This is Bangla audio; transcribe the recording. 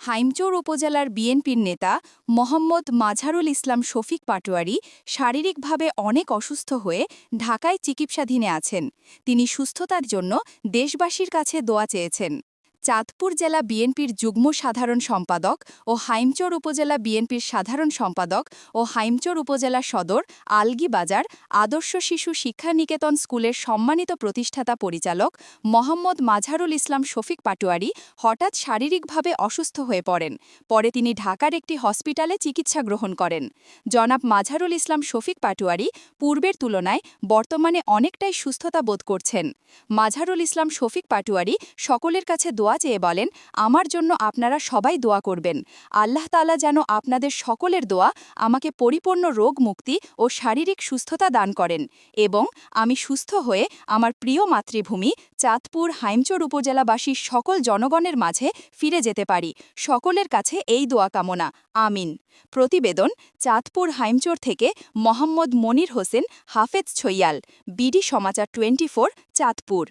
হাইমচর উপজেলার বিএনপির নেতা মোহাম্মদ মাঝারুল ইসলাম শফিক পাটোয়ারি শারীরিকভাবে অনেক অসুস্থ হয়ে ঢাকায় চিকিৎসাধীনে আছেন। তিনি সুস্থতার জন্য দেশবাসীর কাছে দোয়া চেয়েছেন। চাঁদপুর জেলা বিএনপির যুগ্ম সাধারণ সম্পাদক ও হাইমচর উপজেলা বিএনপির সাধারণ সম্পাদক ও হাইমচর উপজেলা সদর আলগি বাজার আদর্শ শিশু শিক্ষা নিকেতন স্কুলের সম্মানিত প্রতিষ্ঠাতা পরিচালক মোহাম্মদ মাঝারুল ইসলাম শফিক পাটোয়ারি হঠাৎ শারীরিকভাবে অসুস্থ হয়ে পড়েন। পরে তিনি ঢাকার একটি হসপিটালে চিকিৎসা গ্রহণ করেন। জনাব মাঝারুল ইসলাম শফিক পাটোয়ারি পূর্বের তুলনায় বর্তমানে অনেকটাই সুস্থতা বোধ করছেন। মাঝারুল ইসলাম শফিক পাটোয়ারি সকলের কাছে দোয়া চেয়ে বলেন, আমার জন্য আপনারা সবাই দোয়া করবেন। আল্লাহ তাআলা যেন আপনাদের সকলের দোয়া আমাকে পরিপূর্ণ রোগ মুক্তি ও শারীরিক সুস্থতা দান করেন এবং আমি সুস্থ হয়ে আমার প্রিয় মাতৃভূমি চাঁদপুর হাইমচর উপজেলাবাসীর সকল জনগণের মাঝে ফিরে যেতে পারি। সকলের কাছে এই দোয়া কামনা। আমিন। প্রতিবেদন চাঁদপুর হাইমচর থেকে মোহাম্মদ মনির হোসেন হাফেজ ছৈয়াল, বিডি সমাচার 24, চাঁদপুর।